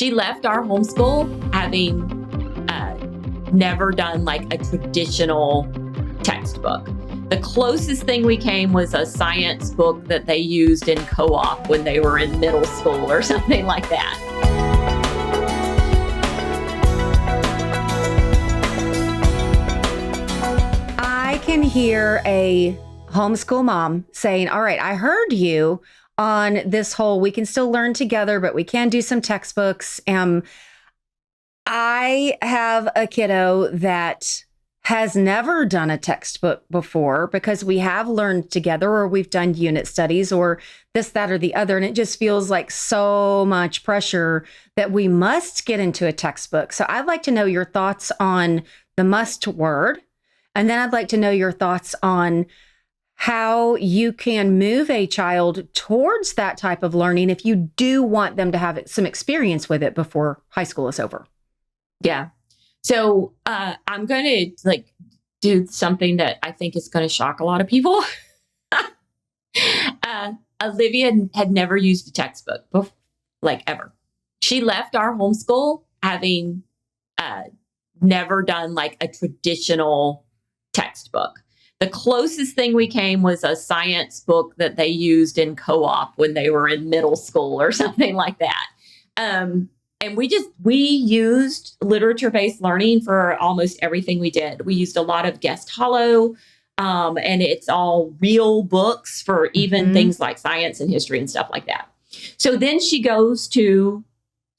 She left our homeschool having never done like a traditional textbook. The closest thing we came was a science book that they used in co-op when they were in middle school or something like that. I can hear a homeschool mom saying, all right, I heard you on this whole, we can still learn together, but we can do some textbooks. I have a kiddo that has never done a textbook before because we have learned together or we've done unit studies or this, that, or the other. And it just feels like so much pressure that we must get into a textbook. So I'd like to know your thoughts on the must word. And then I'd like to know your thoughts on how you can move a child towards that type of learning if you do want them to have some experience with it before high school is over. Yeah. So I'm going to do something that I think is going to shock a lot of people. Olivia had never used a textbook before, ever. She left our homeschool having never done like a traditional textbook. The closest thing we came was a science book that they used in co-op when they were in middle school or something like that. And we used literature-based learning for almost everything we did. We used a lot of guest hollow, and it's all real books for even things like science and history and stuff like that. So then she goes to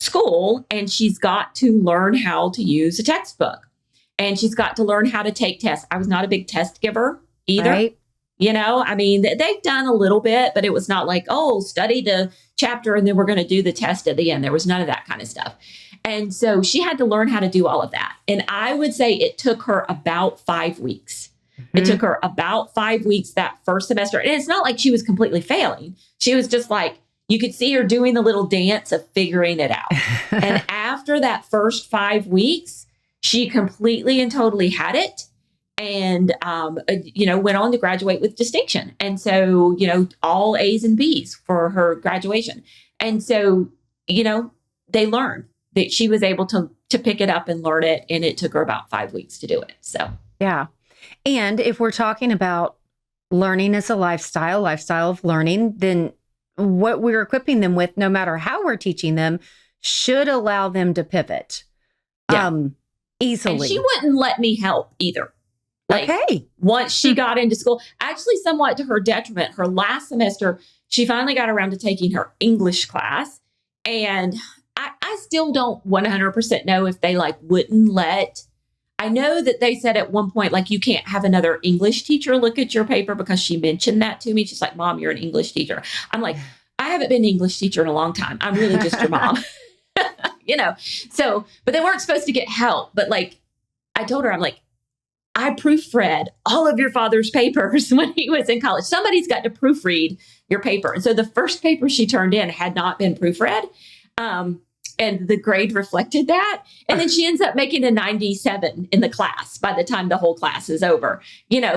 school and she's got to learn how to use a textbook. And she's got to learn how to take tests. I was not a big test giver either. Right. I mean, they've done a little bit, but it was not like, oh, study the chapter and then we're going to do the test at the end. There was none of that kind of stuff. And so she had to learn how to do all of that. And I would say it took her about 5 weeks. It took her about 5 weeks that first semester. And it's not like she was completely failing. She was just like, you could see her doing the little dance of figuring it out. And after that first 5 weeks, she completely and totally had it. And, went on to graduate with distinction. And so, all A's and B's for her graduation. And so, they learned that she was able to pick it up and learn it. And it took her about 5 weeks to do it. So, yeah. And if we're talking about learning as a lifestyle of learning, then what we're equipping them with, no matter how we're teaching them, should allow them to pivot easily. And she wouldn't let me help either. Okay. Once she got into school, actually somewhat to her detriment, her last semester, she finally got around to taking her English class. And I still don't 100% know if they wouldn't let, I know that they said at one point, you can't have another English teacher look at your paper because she mentioned that to me. She's like, Mom, you're an English teacher. I'm like, I haven't been an English teacher in a long time. I'm really just your mom, So, but they weren't supposed to get help. But I told her, I'm like, I proofread all of your father's papers when he was in college. Somebody's got to proofread your paper. And so the first paper she turned in had not been proofread. And the grade reflected that. And then she ends up making a 97 in the class by the time the whole class is over.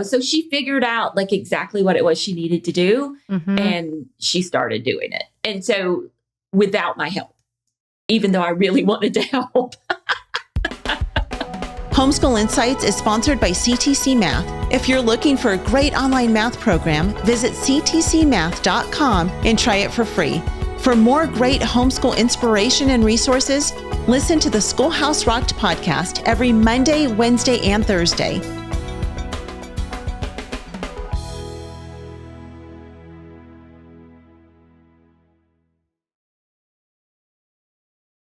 So she figured out exactly what it was she needed to do. And she started doing it. And so without my help, even though I really wanted to help. Homeschool Insights is sponsored by CTC Math. If you're looking for a great online math program, visit ctcmath.com and try it for free. For more great homeschool inspiration and resources, listen to the Schoolhouse Rocked podcast every Monday, Wednesday, and Thursday.